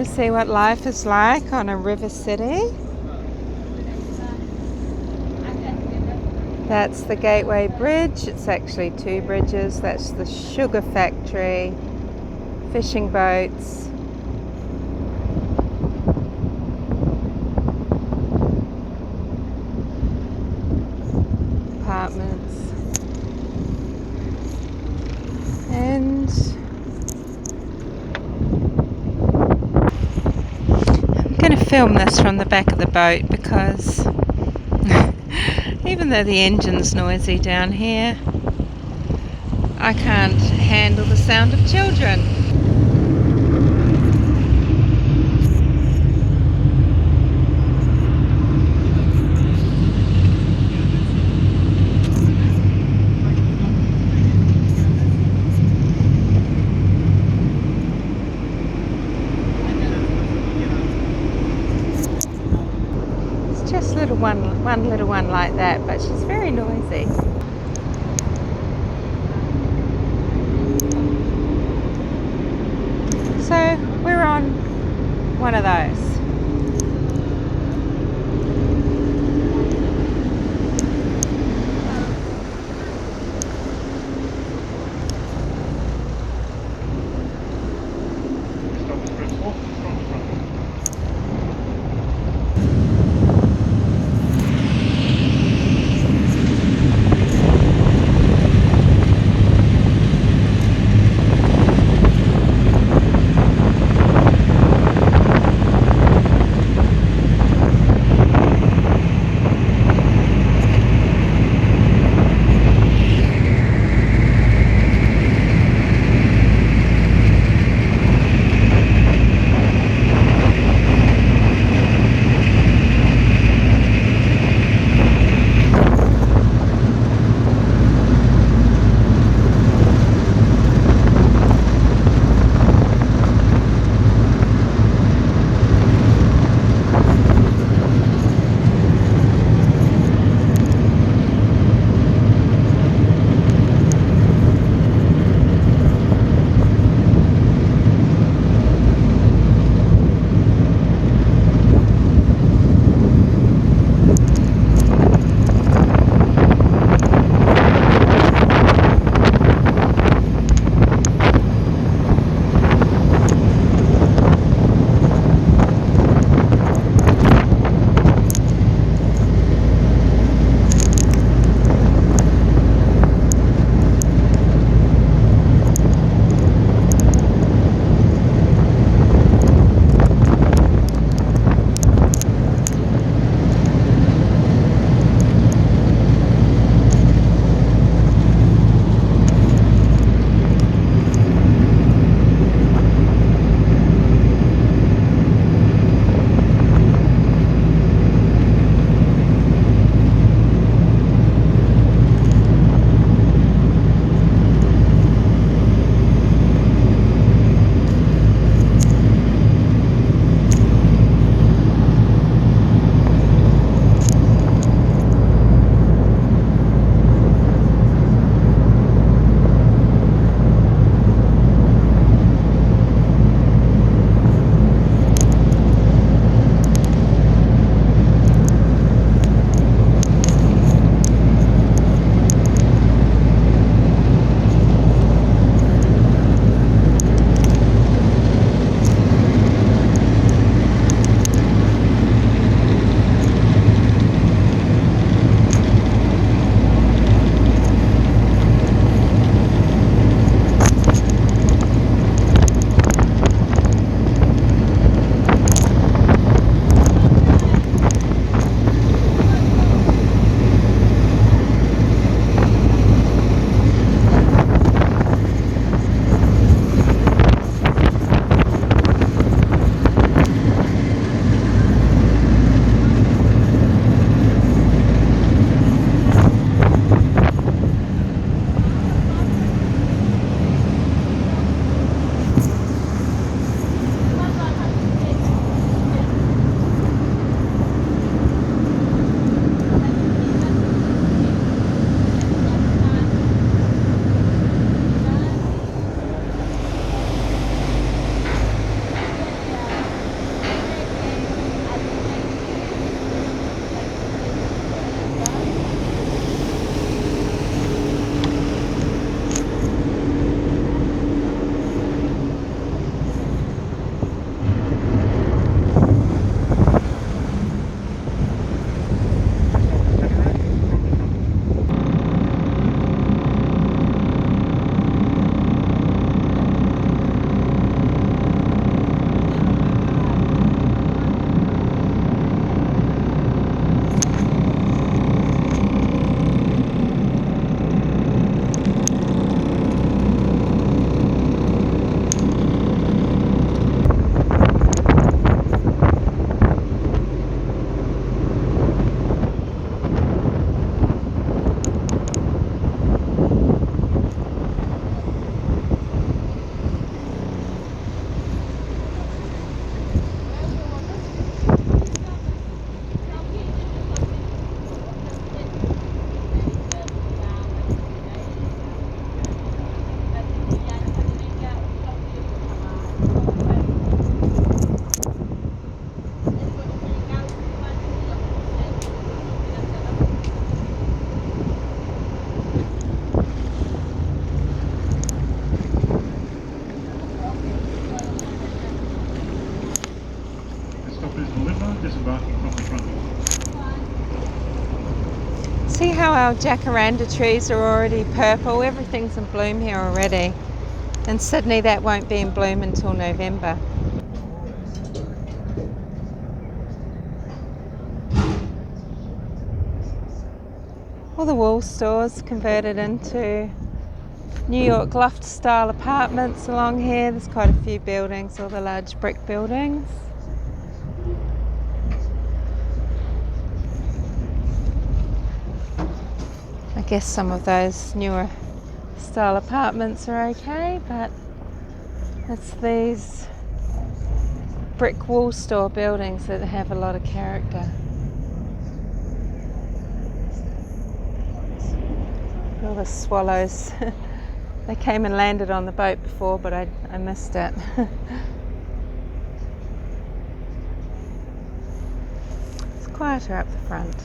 to see what life is like on a river city. That's the Gateway Bridge. It's actually 2 bridges. That's the sugar factory, fishing boats. Apartments. And I'm going to film this from the back of the boat because even though the engine's noisy down here, I can't handle the sound of children. Just one little one like that, but she's very noisy. So we're on one of those. how our jacaranda trees are already purple. Everything's in bloom here already. In Sydney that won't be in bloom until November. All the wall stores converted into New York loft style apartments along here. There's quite a few buildings, all the large brick buildings. I guess some of those newer style apartments are okay, but it's these brick wall store buildings that have a lot of character. All the swallows. They came and landed on the boat before, but I missed it. It's quieter up the front.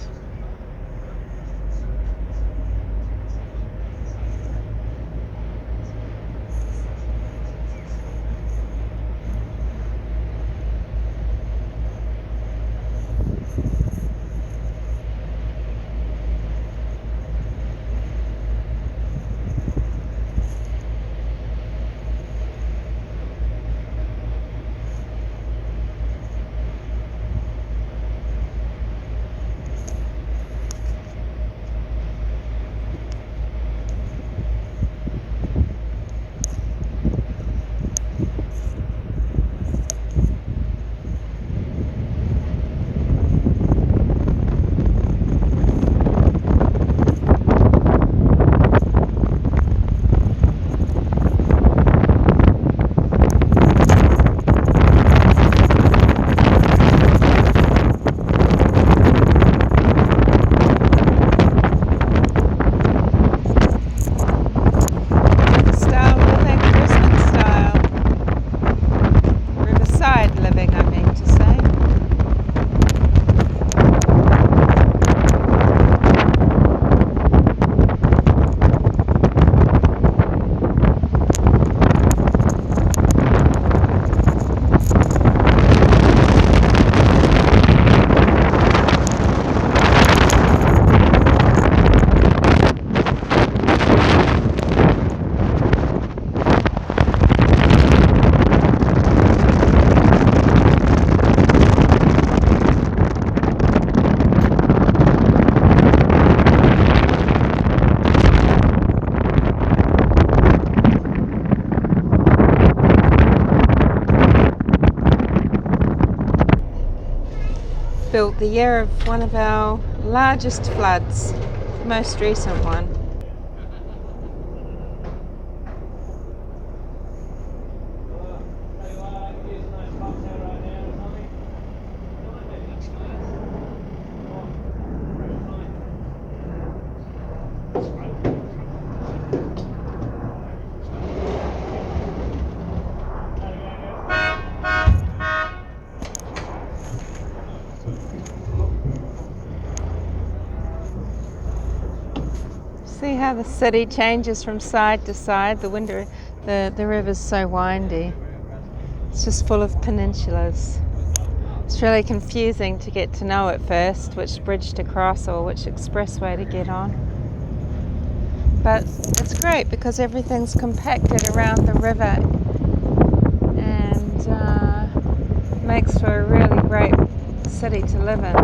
Built the year of one of our largest floods, the most recent one. See how the city changes from side to side. The river's so windy. It's just full of peninsulas. It's really confusing to get to know at first which bridge to cross or which expressway to get on. But it's great because everything's compacted around the river and makes for a really great city to live in.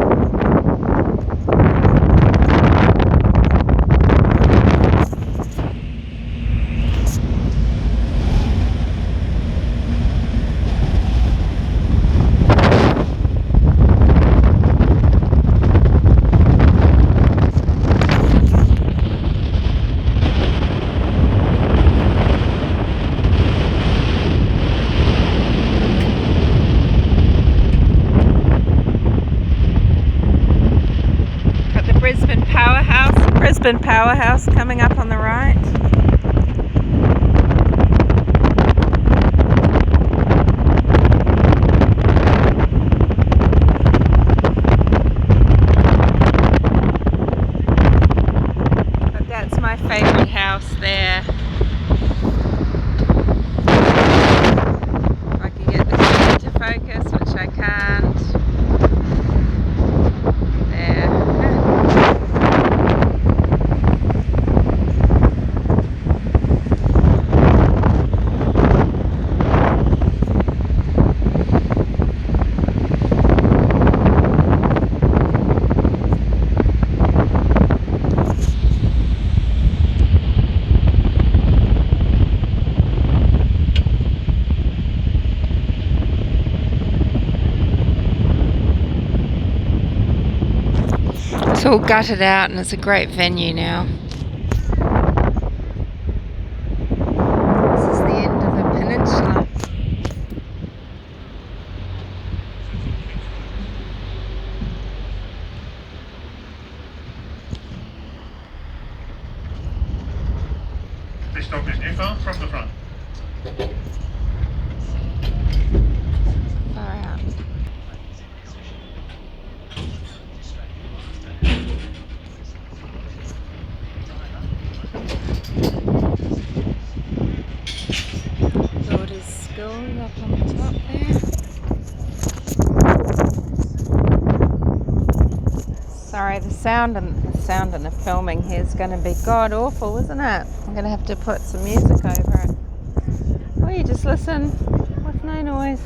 Brisbane Powerhouse coming up on the right. But that's my favourite house there. If I can get the camera to focus, which I can't. There. It's all gutted out and it's a great venue now. This is the end of the peninsula. This stop is Newfound from the front. Far out. Daughter's school up on the top there. Sorry, the sound and the filming here is going to be god awful, isn't it? I'm going to have to put some music over it. Or you just listen with no noise.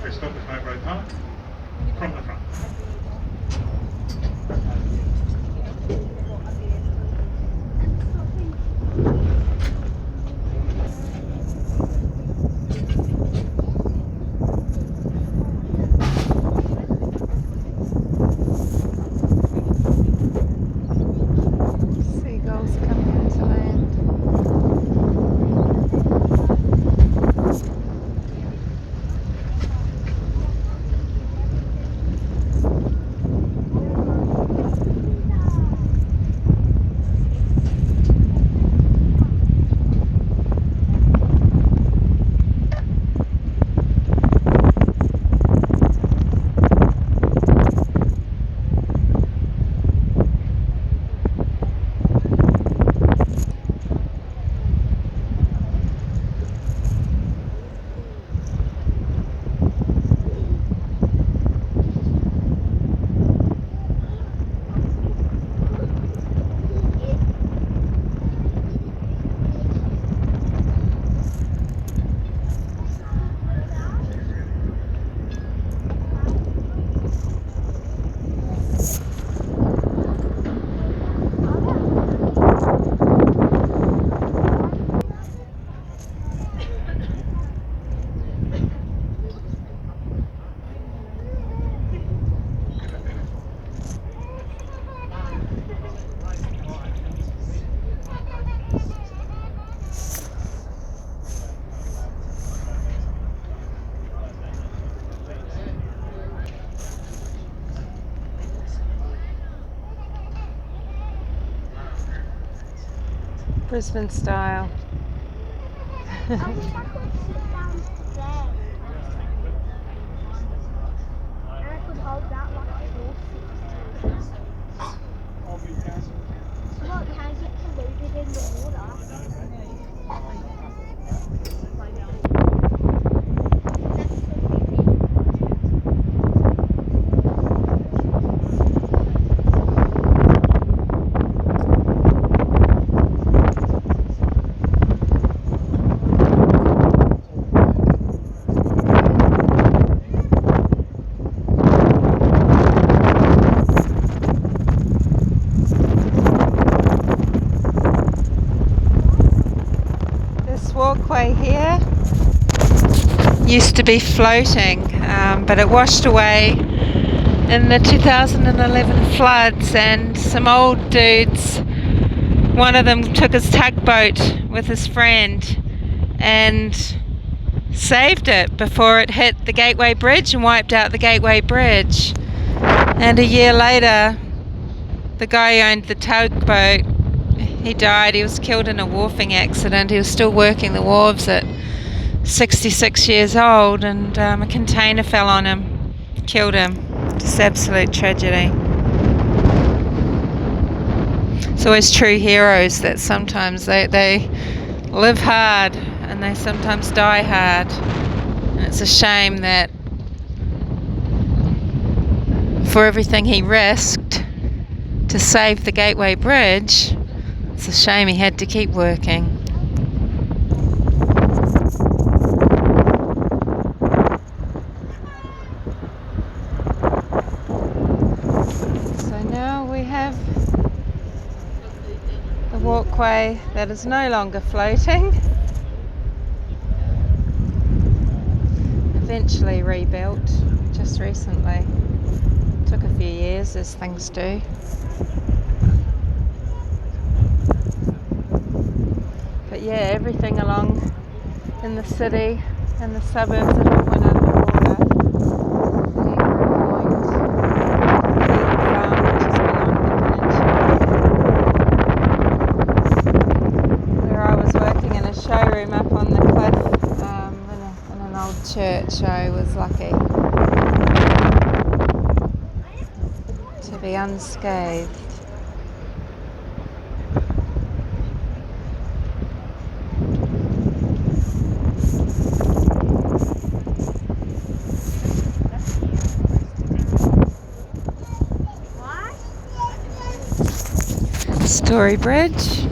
This stop is Highbury Park from the front. Seagulls coming into land. Brisbane style. I wish I could sit down there. And I could hold that like a horse. Look, can I get polluted in the water? This walkway here used to be floating, but it washed away in the 2011 floods, and some old dudes, one of them took his tugboat with his friend and saved it before it hit the Gateway Bridge and wiped out the Gateway Bridge. And a year later, the guy who owned the tugboat, he died. He was killed in a wharfing accident. He was still working the wharves at 66 years old, and a container fell on him, killed him. Just absolute tragedy. It's always true heroes that sometimes they live hard and they sometimes die hard. And it's a shame that for everything he risked to save the Gateway Bridge, it's a shame he had to keep working. So now we have the walkway that is no longer floating, eventually rebuilt just recently. Took a few years, as things do. But yeah, everything along in the city and the suburbs, it all went underwater. Where I was working in a showroom up on the cliff in an old church, I was lucky to be unscathed. Story Bridge,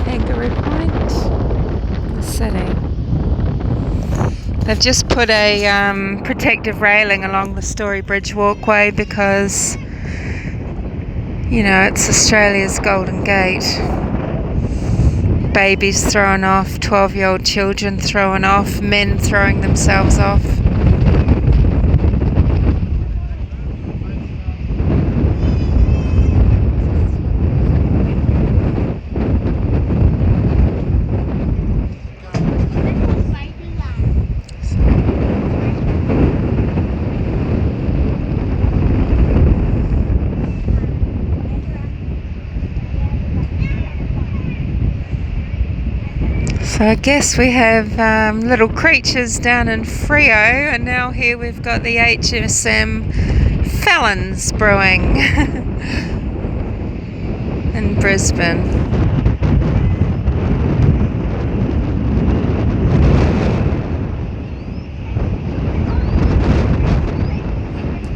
Kangaroo Point, the city. They've just put a protective railing along the Story Bridge walkway because, you know, it's Australia's Golden Gate. Babies thrown off, 12-year-old children thrown off, men throwing themselves off. So I guess we have little creatures down in Freo, and now here we've got the HSM Felons brewing in Brisbane.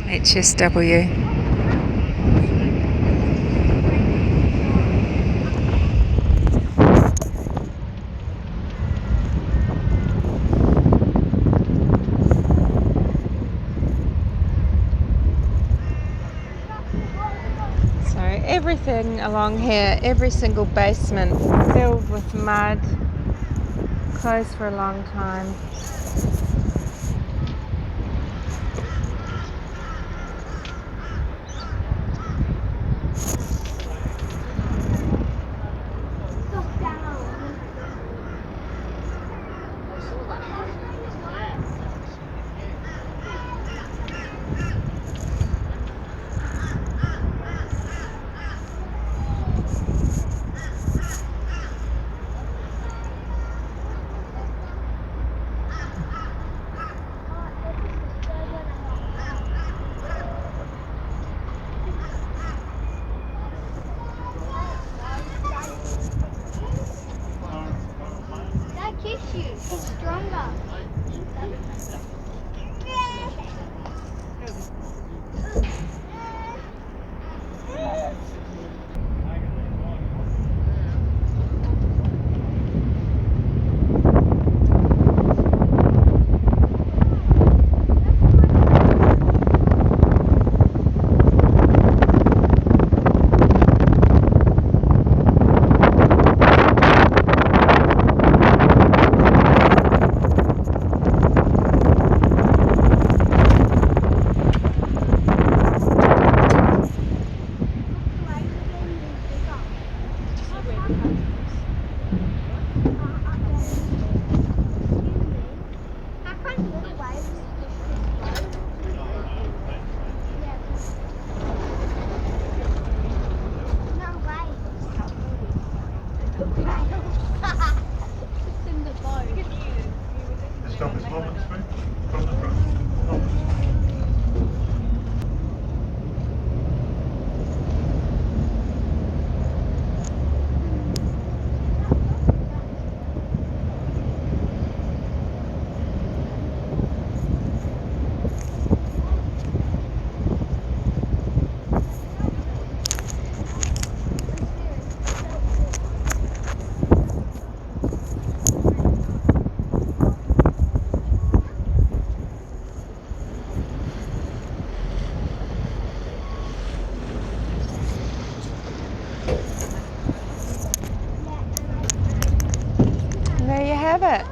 HSW. Everything along here, every single basement filled with mud, closed for a long time. How come the waves just no waves. It's in the boat. Stop as long as from the front. Onwards. There you have it.